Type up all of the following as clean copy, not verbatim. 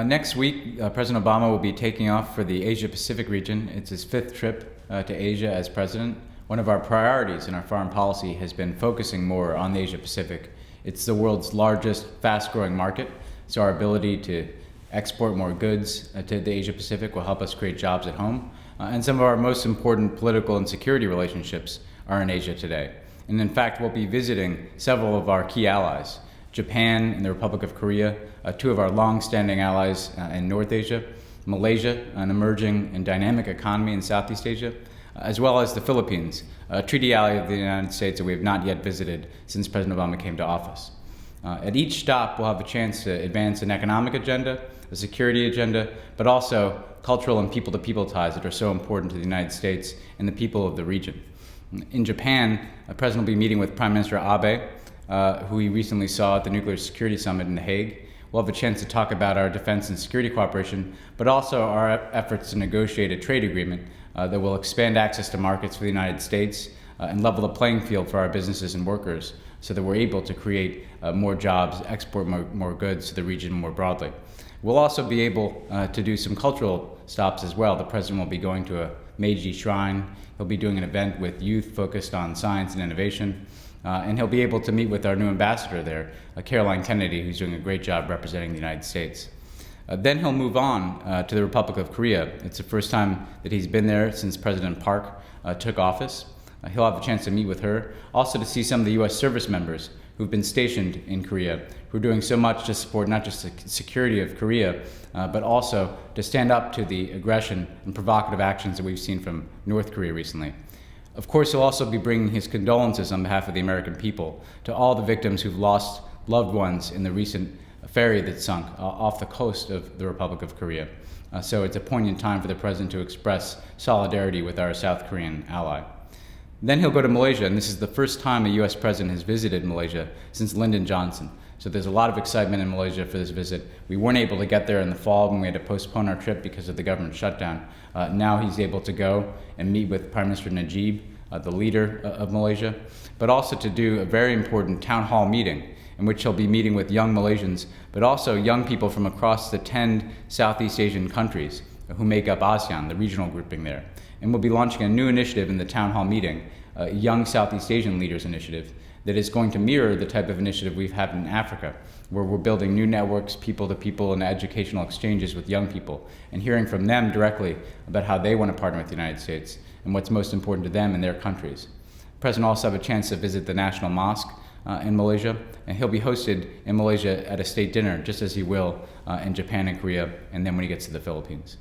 Next week, President Obama will be taking off for the Asia-Pacific region. It's his 5th trip to Asia as president. One of our priorities in our foreign policy has been focusing more on the Asia-Pacific. It's the world's largest, fast-growing market, so our ability to export more goods to the Asia-Pacific will help us create jobs at home. And some of our most important political and security relationships are in Asia today. And in fact, we'll be visiting several of our key allies. Japan and the Republic of Korea, two of our long-standing allies in North Asia, Malaysia, an emerging and dynamic economy in Southeast Asia, as well as the Philippines, a treaty ally of the United States that we have not yet visited since President Obama came to office. At each stop, we'll have a chance to advance an economic agenda, a security agenda, but also cultural and people-to-people ties that are so important to the United States and the people of the region. In Japan, the President will be meeting with Prime Minister Abe, who he recently saw at the Nuclear Security Summit in The Hague. We'll have a chance to talk about our defense and security cooperation, but also our efforts to negotiate a trade agreement that will expand access to markets for the United States and level the playing field for our businesses and workers so that we're able to create more jobs, export more goods to the region more broadly. We'll also be able to do some cultural stops as well. The President will be going to a Meiji Shrine. He'll be doing an event with youth focused on science and innovation. And he'll be able to meet with our new ambassador there, Caroline Kennedy, who's doing a great job representing the United States. Then he'll move on to the Republic of Korea. It's the first time that he's been there since President Park took office. He'll have a chance to meet with her, also to see some of the U.S. service members who've been stationed in Korea, who are doing so much to support not just the security of Korea, but also to stand up to the aggression and provocative actions that we've seen from North Korea recently. Of course, he'll also be bringing his condolences on behalf of the American people to all the victims who've lost loved ones in the recent ferry that sunk off the coast of the Republic of Korea. So it's a poignant time for the President to express solidarity with our South Korean ally. Then he'll go to Malaysia, and this is the first time a U.S. President has visited Malaysia since Lyndon Johnson. So there's a lot of excitement in Malaysia for this visit. We weren't able to get there in the fall when we had to postpone our trip because of the government shutdown. Now he's able to go and meet with Prime Minister Najib, the leader of Malaysia, but also to do a very important town hall meeting in which he'll be meeting with young Malaysians, but also young people from across the 10 Southeast Asian countries who make up ASEAN, the regional grouping there. And we'll be launching a new initiative in the town hall meeting, a Young Southeast Asian Leaders Initiative, that is going to mirror the type of initiative we've had in Africa, where we're building new networks, people-to-people, and educational exchanges with young people, and hearing from them directly about how they want to partner with the United States and what's most important to them in their countries. The President will also have a chance to visit the National Mosque in Malaysia, and he'll be hosted in Malaysia at a state dinner, just as he will in Japan and Korea, and then when he gets to the Philippines.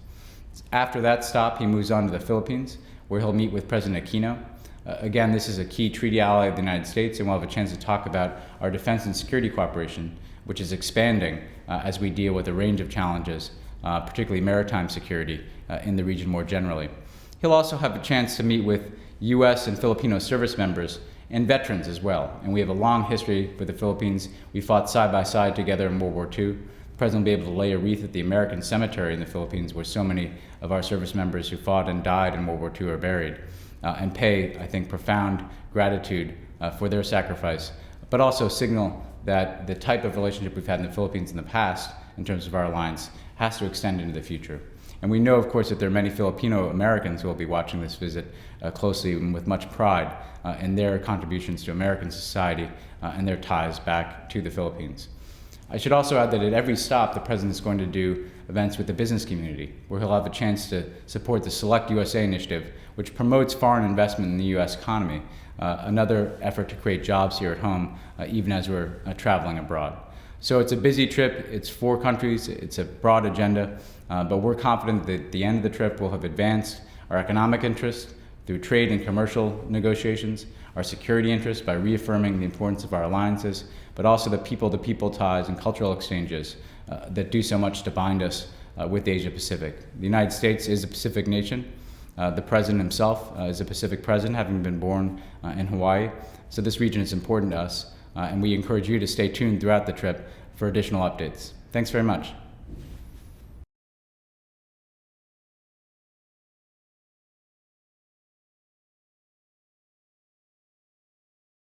After that stop, he moves on to the Philippines, where he'll meet with President Aquino. Again, this is a key treaty ally of the United States, and we'll have a chance to talk about our defense and security cooperation, which is expanding as we deal with a range of challenges, particularly maritime security in the region more generally. He'll also have a chance to meet with U.S. and Filipino service members and veterans as well. And we have a long history with the Philippines. We fought side by side together in World War II. The President will be able to lay a wreath at the American Cemetery in the Philippines, where so many of our service members who fought and died in World War II are buried, and pay, I think, profound gratitude for their sacrifice, but also signal that the type of relationship we've had in the Philippines in the past, in terms of our alliance, has to extend into the future. And we know, of course, that there are many Filipino Americans who will be watching this visit closely and with much pride in their contributions to American society and their ties back to the Philippines. I should also add that at every stop, the President is going to do events with the business community, where he'll have a chance to support the Select USA initiative, which promotes foreign investment in the U.S. economy, another effort to create jobs here at home, even as we're traveling abroad. So it's a busy trip, it's 4 countries, it's a broad agenda, but we're confident that at the end of the trip we'll have advanced our economic interests through trade and commercial negotiations, our security interests by reaffirming the importance of our alliances, but also the people-to-people ties and cultural exchanges that do so much to bind us with Asia Pacific. The United States is a Pacific nation. The President himself is a Pacific president, having been born in Hawaii. So this region is important to us, and we encourage you to stay tuned throughout the trip for additional updates. Thanks very much.